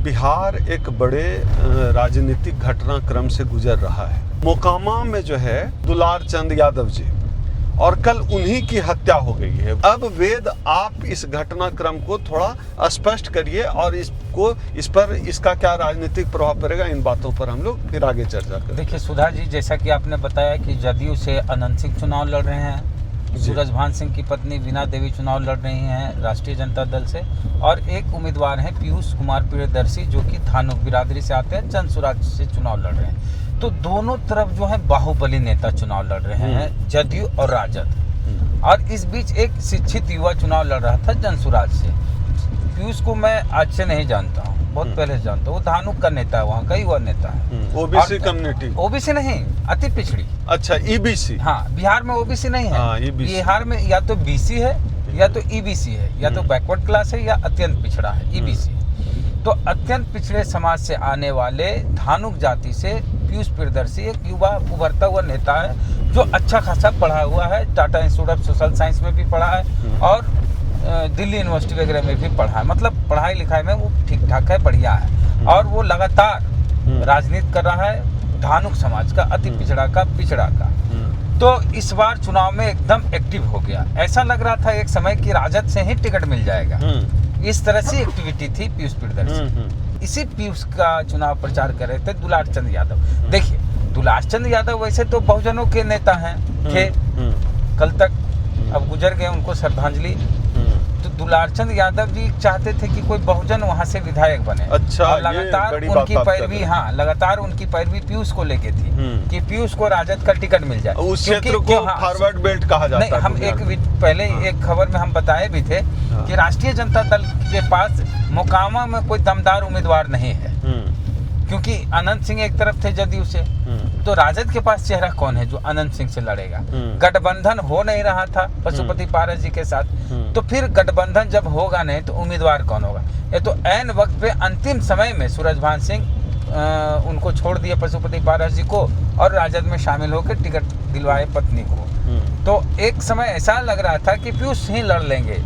बिहार एक बड़े राजनीतिक घटनाक्रम से गुजर रहा है। मोकामा में जो है दुलार चंद यादव जी, और कल उन्हीं की हत्या हो गई है। अब वेद, आप इस घटनाक्रम को थोड़ा स्पष्ट करिए और इसका क्या राजनीतिक प्रभाव पड़ेगा, इन बातों पर हम लोग फिर आगे चर्चा करें। देखिए सुधा जी, जैसा कि आपने बताया कि जदयू से अनंत सिंह चुनाव लड़ रहे हैं, सूरजभान सिंह की पत्नी वीणा देवी चुनाव लड़ रही हैं राष्ट्रीय जनता दल से, और एक उम्मीदवार हैं पीयूष कुमार प्रियदर्शी जो कि धानुक बिरादरी से आते हैं, जनसुराज से चुनाव लड़ रहे हैं। तो दोनों तरफ जो है बाहुबली नेता चुनाव लड़ रहे हैं, जदयू और राजद। और इस बीच एक शिक्षित युवा चुनाव लड़ रहा था जनसुराज से। पीयूष को मैं आज से नहीं जानता हूँ, बहुत पहले से जानता हूँ। वो धानुक का नेता है, वहाँ का युवा नेता है। ओबीसी कम्युनिटी, ओबीसी नहीं, अति पिछड़ी। अच्छा, ईबीसी। हाँ, बिहार में ओबीसी नहीं है। बिहार में या तो बीसी है या तो ईबीसी है, या तो बैकवर्ड क्लास है या अत्यंत पिछड़ा है, ईबीसी। तो अत्यंत पिछड़े समाज से आने वाले धानुक जाति से पीयूष प्रियदर्शी एक युवा उभरता हुआ नेता है जो अच्छा खासा पढ़ा हुआ है, Tata institute of social science में भी पढ़ा है और दिल्ली यूनिवर्सिटी वगैरह में भी पढ़ा है। मतलब पढ़ाई लिखाई में वो ठीक ठाक है, बढ़िया है। और वो लगातार राजनीति कर रहा है धानुक समाज का, अति पिछड़ा का। तो इस बार चुनाव में एकदम एक्टिव हो गया। ऐसा लग रहा था एक समय कि राजद से ही टिकट मिल जाएगा, इस तरह से एक्टिविटी थी पीयूष प्रियदर्शी। इसी पीयूष का चुनाव प्रचार कर रहे थे दुलार चंद यादव। देखिए, दुलार चंद यादव वैसे तो बहुजनों के नेता हैं थे, कल तक, अब गुजर गए, उनको श्रद्धांजलि। तो दुलार चंद यादव जी चाहते थे कि कोई बहुजन वहां से विधायक बने। अच्छा, और लगातार उनकी पैरवी, हाँ, लगातार उनकी पैरवी पीयूष को लेके थी कि पीयूष को राजद का टिकट मिल जाए। उस क्षेत्र को फॉरवर्ड बेल्ट कहा जाता है। नहीं, हम पहले एक खबर में हम बताए भी थे कि राष्ट्रीय जनता दल के पास मोकामा में कोई दमदार उम्मीदवार नहीं है, क्योंकि अनंत सिंह एक तरफ थे जदयू से। तो राजद के पास चेहरा कौन है जो अनंत सिंह से लड़ेगा? गठबंधन हो नहीं रहा था पशुपति पारस जी के साथ, तो फिर गठबंधन जब होगा नहीं तो उम्मीदवार कौन होगा? ये तो ऐन वक्त पे अंतिम समय में सूरजभान सिंह उनको छोड़ दिए पशुपति पारस जी को, और राजद में शामिल होकर टिकट दिलवाए पत्नी को। तो एक समय ऐसा लग रहा था कि पीयूष ही लड़ लेंगे,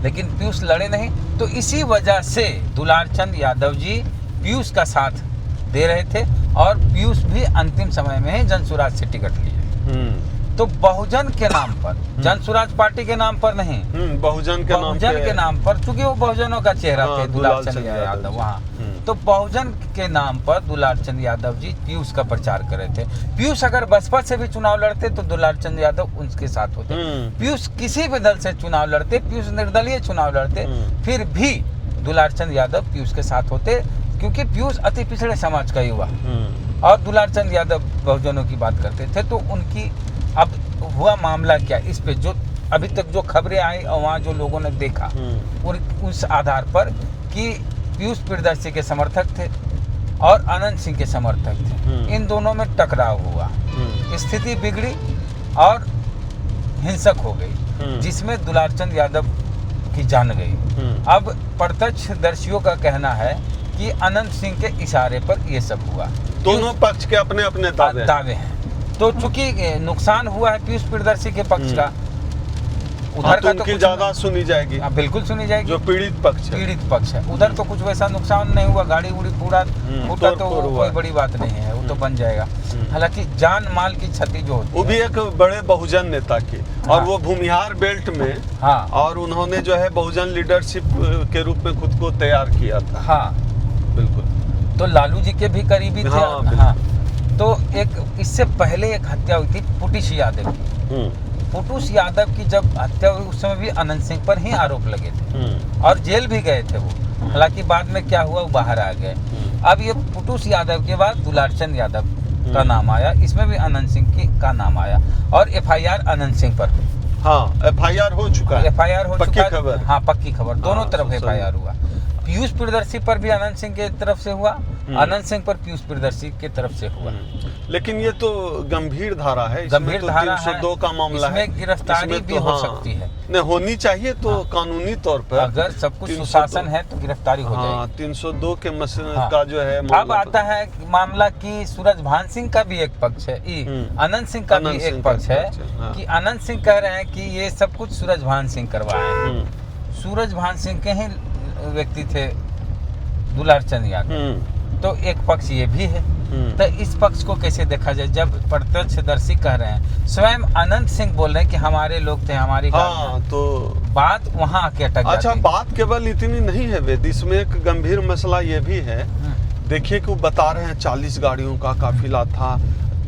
लेकिन पीयूष लड़े नहीं। तो इसी वजह से दुलार चंद यादव जी पीयूष का साथ दे रहे थे, और पीयूष भी अंतिम समय में ही जनसुराज से टिकट लिए। तो बहुजन के नाम पर, जनसुराज पार्टी के नाम पर नहीं, बहुजन के नाम पर, चूंकि वो बहुजनों का चेहरा थे दुलार चंद यादव वहाँ। तो बहुजन के नाम पर दुलार चंद यादव जी पीयूष का प्रचार कर रहे थे। पीयूष अगर बसपा से भी चुनाव लड़ते तो दुलार चंद यादव उनके साथ होते। पीयूष किसी भी दल से चुनाव लड़ते, पीयूष निर्दलीय चुनाव लड़ते, फिर भी दुलार चंद यादव पीयूष के साथ होते, क्योंकि पीयूष अति पिछड़े समाज का युवा और दुलार चंद यादव बहुजनों की बात करते थे। तो उनकी अब हुआ मामला क्या, इस पे जो अभी तक जो खबरें आई और वहाँ जो लोगों ने देखा, उस आधार पर कि पीयूष प्रियदर्शी के समर्थक थे और अनंत सिंह के समर्थक थे, इन दोनों में टकराव हुआ, स्थिति बिगड़ी और हिंसक हो गई, जिसमें दुलार चंद यादव की जान गई। अब प्रत्यक्षदर्शियों का कहना है कि अनंत सिंह के इशारे पर ये सब हुआ। दोनों पक्ष के अपने अपने दावे हैं। तो चूंकि नुकसान हुआ है पीयूष प्रियदर्शी के पक्ष का, उधर का तो ज्यादा सुनी जाएगी। बिल्कुल सुनी जाएगी, जो पीड़ित पक्ष है। उधर तो कुछ वैसा नुकसान नहीं हुआ, गाड़ी उड़ी पूरा फूटा, तो कोई बड़ी बात नहीं है, वो तो बन जाएगा। हालांकि जान माल की क्षति जो होती है, वो भी एक बड़े बहुजन नेता की, और वो भूमिहार बेल्ट में, और उन्होंने जो है बहुजन लीडरशिप के रूप में खुद को तैयार किया था। हाँ बिल्कुल। तो लालू जी के भी करीबी थे। हाँ। तो एक इससे पहले एक हत्या हुई थी पुटुष यादव की। पुटुष यादव की जब हत्या हुई उस समय भी अनंत सिंह पर ही आरोप लगे थे और जेल भी गए थे वो। हालांकि बाद में क्या हुआ, वो बाहर आ गए। अब ये पुटुष यादव के बाद दुलार चंद यादव का नाम आया, इसमें भी अनंत सिंह का नाम आया, और FIR अनंत सिंह पर। हाँ, FIR हो चुका है। FIR हो चुका है। हाँ, पक्की खबर, दोनों तरफ FIR हुआ। पीयूष प्रियदर्शी पर भी अनंत सिंह के तरफ से हुआ, अनंत सिंह पर पीयूष प्रियदर्शी के तरफ से हुआ। लेकिन ये तो गंभीर धारा है, गंभीर धारा है, 302 का मामला है, इसमें गिरफ्तारी भी हो सकती है। नहीं, होनी चाहिए तो कानूनी तौर पर, अगर सब कुछ सुशासन है तो गिरफ्तारी हो जाएगी। 302 के मसले का जो है अब आता है मामला कि सूरजभान सिंह का भी एक पक्ष है, अनंत सिंह का भी एक पक्ष है, कि अनंत सिंह कह रहे हैं कि ये सब कुछ सूरजभान सिंह करवाए हैं। सूरजभान सिंह के ही व्यक्ति थे दुलार चंद यादव, तो एक पक्ष ये भी है। तो इस पक्ष को कैसे देखा जाए जब प्रत्यक्षदर्शी कह रहे हैं, स्वयं अनंत सिंह बोल रहे हैं कि हमारे लोग थे, हमारी हाँ, तो बात वहाँ आके अटक जाती। अच्छा, बात केवल इतनी नहीं है वेद, इसमें एक गंभीर मसला ये भी है। देखिए कि वो बता रहे हैं 40 गाड़ियों का काफिला था,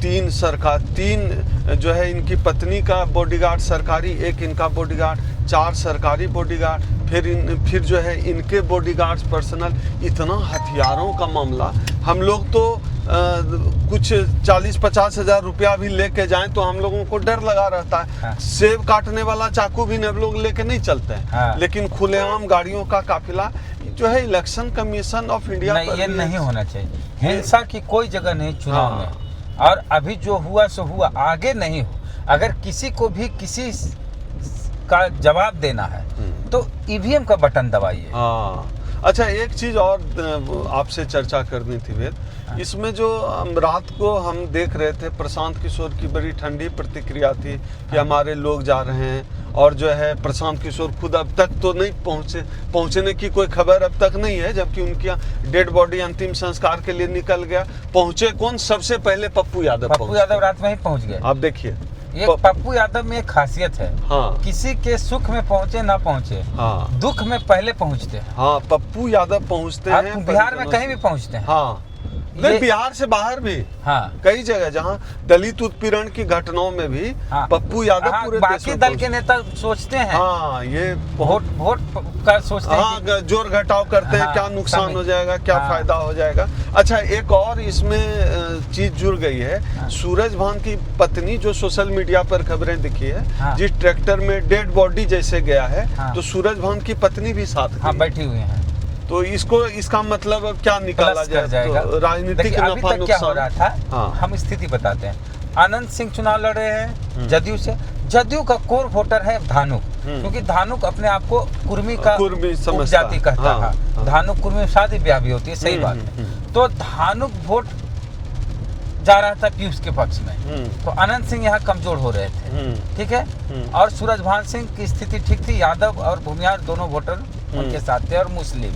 3 जो है इनकी पत्नी का बॉडीगार्ड सरकारी, एक इनका बॉडीगार्ड, 4 सरकारी बॉडीगार्ड, फिर जो है इनके बॉडीगार्ड्स पर्सनल, इतना हथियारों का मामला। हम लोग तो कुछ 40-50 हज़ार रुपया भी लेके जाएं तो हम लोगों को डर लगा रहता है। हाँ। सेब काटने वाला चाकू भी हम लोग लेके नहीं चलते हैं। हाँ। लेकिन खुलेआम गाड़ियों का काफिला जो है इलेक्शन कमीशन ऑफ इंडिया नहीं, ये नहीं होना चाहिए। हिंसा की कोई जगह नहीं चुनाव में, और अभी जो हुआ सो हुआ, आगे नहीं हो। अगर किसी को भी किसी का जवाब देना है तो ईवीएम का बटन दबाइए। हाँ, अच्छा, एक चीज और आपसे चर्चा करनी थी वेद। इसमें जो रात को हम देख रहे थे, प्रशांत किशोर की बड़ी ठंडी प्रतिक्रिया थी कि हमारे लोग जा रहे हैं, और जो है प्रशांत किशोर खुद अब तक तो नहीं पहुंचने की कोई खबर अब तक नहीं है, जबकि उनकी डेड बॉडी अंतिम संस्कार के लिए निकल गया। पहुंचे कौन? सबसे पहले पप्पू यादव रात में ही पहुंच गए। आप देखिए, ये पप्पू यादव में एक खासियत है। हाँ, किसी के सुख में पहुंचे ना पहुंचे, हाँ, दुख में पहले पहुंचते हैं। हाँ, पप्पू यादव पहुंचते हैं। बिहार में कहीं भी पहुंचते हैं। हाँ, नहीं, बिहार से बाहर भी, हाँ, कई जगह जहाँ दलित उत्पीड़न की घटनाओं में भी हाँ, पप्पू यादव पूरे बाकी दल के नेता सोचते हैं। हाँ, ये वोट का सोचते हैं। हाँ, जोर घटाव करते हैं, क्या नुकसान हो जाएगा, क्या फायदा हो जाएगा। अच्छा, एक और इसमें चीज जुड़ गई है। सूरजभान की पत्नी जो सोशल मीडिया पर खबरें दिखी है, जिस ट्रैक्टर में डेड बॉडी जैसे गया है, तो सूरजभान की पत्नी भी साथ बैठी हुई है। तो इसका मतलब अब क्या निकाला जाएगा? तो राजनीतिक नफा नुकसान क्या हो रहा था। हाँ। हम स्थिति बताते हैं। अनंत सिंह चुनाव लड़ रहे हैं जदयू से। जदयू का कोर वोटर है धानुक, क्योंकि धानुक अपने आप को कुर्मी का उपजाति कहता है। धानुक कुर्मी में शादी ब्याह भी होती है, सही बात है। तो धानुक वोट जा रहा था पीयूष के पक्ष में, तो अनंत सिंह यहाँ कमजोर हो रहे थे, ठीक है। और सूरजभान सिंह की स्थिति ठीक थी, यादव और भूमियार दोनों वोटर उनके साथ थे, और मुस्लिम।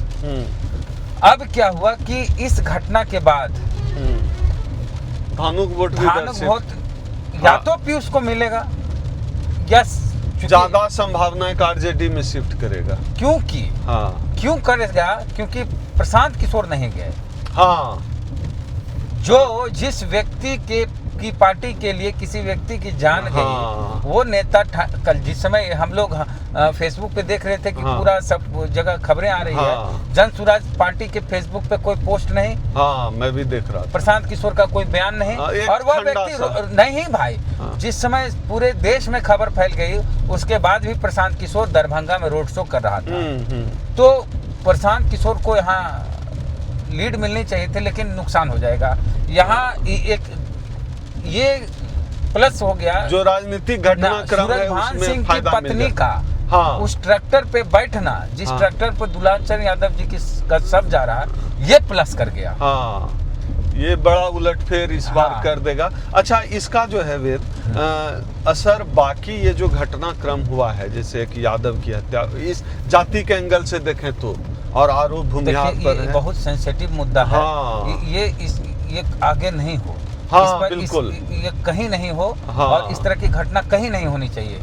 अब क्या हुआ कि इस घटना के बाद धानुक वोट या तो पीयूष को मिलेगा या ज्यादा संभावना है आरजेडी में शिफ्ट करेगा। क्यों करेगा? क्योंकि प्रशांत किशोर नहीं गए। हाँ, जो जिस व्यक्ति की पार्टी के लिए किसी व्यक्ति की जान गई, वो नेता कल जिस समय हम लोग फेसबुक पे देख रहे थे कि पूरा सब जगह खबरें आ रही है, जन स्वराज पार्टी के फेसबुक पे कोई पोस्ट नहीं। हाँ, मैं भी देख रहा था। प्रशांत किशोर का कोई बयान नहीं। और वह व्यक्ति नहीं भाई, जिस समय पूरे देश में खबर फैल गई, उसके बाद भी प्रशांत किशोर दरभंगा में रोड शो कर रहा था। तो प्रशांत किशोर को यहाँ लीड मिलनी चाहिए थी, लेकिन नुकसान हो जाएगा। यहाँ एक ये प्लस हो गया जो राजनीतिक घटनाक्रम है, सूरजभान सिंह की पत्नी का उस ट्रैक्टर पे बैठना, जिस ट्रैक्टर पर दुलार चंद यादव जी की सब जा रहा है, ये प्लस कर गया। ये बड़ा उलटफेर इस बार कर देगा। अच्छा, इसका जो है वेद असर बाकी ये जो घटनाक्रम हुआ है, जैसे एक यादव की हत्या, इस जाति के एंगल से देखें तो, और आरोप भूमिहार पर है, बहुत सेंसिटिव मुद्दा है। ये आगे नहीं हो। बिल्कुल ये कहीं नहीं हो। और इस तरह की घटना कहीं नहीं होनी चाहिए।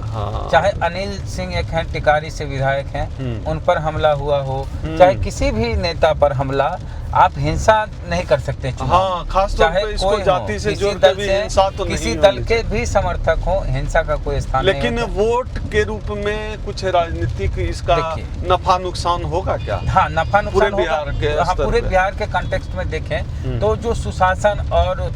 चाहे अनिल सिंह एक हैं, टिकारी से विधायक हैं, उन पर हमला हुआ हो, चाहे किसी भी नेता पर हमला, आप हिंसा नहीं कर सकते। खास तौर पे इसको जाति से जोड़ के भी हिंसा तो नहीं, किसी दल के भी समर्थक हो, हिंसा का कोई स्थान नहीं। लेकिन वोट के रूप में कुछ राजनीतिक इसका नफा नुकसान होगा क्या? हाँ, नफा नुकसान पूरे बिहार के पूरे बिहार के कॉन्टेक्स्ट में देखें तो जो सुशासन और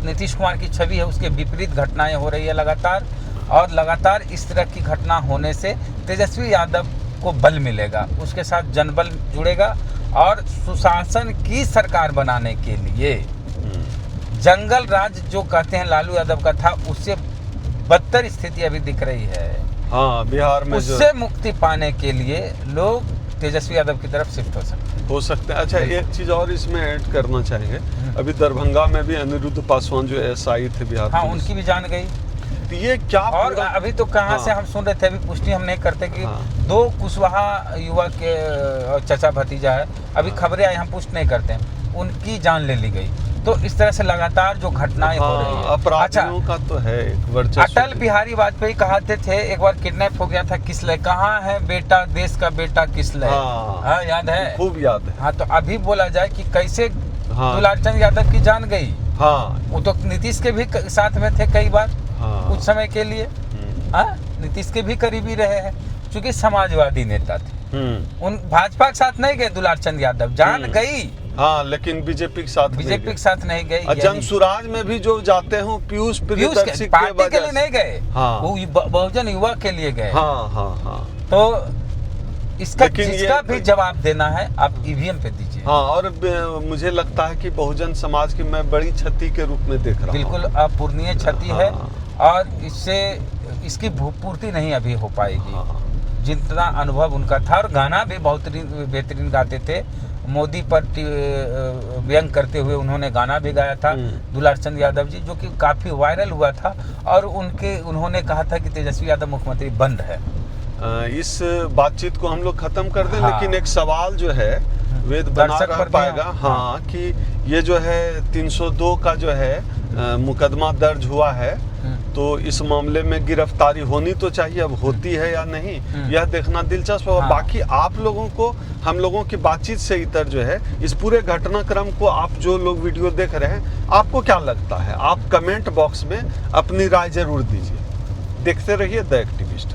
नीतीश कुमार की छवि है, उसके विपरीत घटनाएं हो रही है लगातार। और लगातार इस तरह की घटना होने से तेजस्वी यादव को बल मिलेगा, उसके साथ जनबल जुड़ेगा, और सुशासन की सरकार बनाने के लिए जंगल राज जो कहते हैं लालू यादव का था, उससे बदतर स्थिति अभी दिख रही है। बिहार में उससे मुक्ति पाने के लिए लोग तेजस्वी यादव की तरफ शिफ्ट हो सकते हैं। अच्छा, एक चीज और इसमें ऐड करना चाहेंगे। अभी दरभंगा में भी अनिरुद्ध पासवान जो एसआई थे बिहार, उनकी भी जान गई। तो ये क्या और पूरा- अभी तो कहाँ हाँ। से हम सुन रहे थे, अभी पुष्टि हम नहीं करते कि हाँ। 2 कुशवाहा युवा के चचा भतीजा है, अभी खबरें आई, हम पुष्ट नहीं करते हैं, उनकी जान ले ली गई। तो इस तरह से लगातार जो घटनाएं हो रही है। अपराधियों का तो है एक वर्चस्व। अटल बिहारी वाजपेयी कहते थे एक बार किडनैप हो गया था किसलय, कहाँ है बेटा, देश का बेटा किसलय। हाँ, याद है, खूब याद है। हाँ। तो अभी बोला जाए कि कैसे हाँ। दुलारचंद यादव की जान गई। हाँ, वो तो नीतीश के भी साथ में थे कई बार, हाँ। कुछ समय के लिए। हाँ, नीतीश के भी करीबी रहे हैं, क्योंकि समाजवादी नेता थे। उन भाजपा के साथ नहीं गए दुलारचंद यादव, जान गई। हाँ, लेकिन बीजेपी के साथ बीजेपी के साथ नहीं गए। और जनसुराज में भी जो जाते हो पीयूष प्रियदर्शी पार्टी के लिए नहीं गए, हाँ। वो बहुजन युवा के लिए गए। हाँ, हाँ, हाँ। तो इसका लेकिन जिसका ये- भी जवाब देना है आप ईवीएम पे दीजिए। हाँ, और मुझे लगता है कि बहुजन समाज की मैं बड़ी क्षति के रूप में देख रहा हूँ। बिल्कुल अपूरणीय क्षति है, और इससे इसकी पूर्ति नहीं अभी हो पाएगी। हाँ। जितना अनुभव उनका था, और गाना भी बहुत बेहतरीन गाते थे, मोदी पर व्यंग करते हुए उन्होंने गाना भी गाया था दुलारचंद यादव जी, जो कि काफी वायरल हुआ था। और उन्होंने कहा था कि तेजस्वी यादव मुख्यमंत्री बंद है। इस बातचीत को हम लोग खत्म कर दें। हाँ। लेकिन एक सवाल जो है वेद बना दर्शक रह पर पाएगा। दिया। हाँ, कि ये जो है 302 का जो है मुकदमा दर्ज हुआ है, तो इस मामले में गिरफ्तारी होनी तो चाहिए। अब होती है या नहीं, यह देखना दिलचस्प है। और हाँ। बाकी आप लोगों को, हम लोगों की बातचीत से इतर जो है इस पूरे घटनाक्रम को, आप जो लोग वीडियो देख रहे हैं, आपको क्या लगता है? आप कमेंट बॉक्स में अपनी राय जरूर दीजिए। देखते रहिए द एक्टिविस्ट।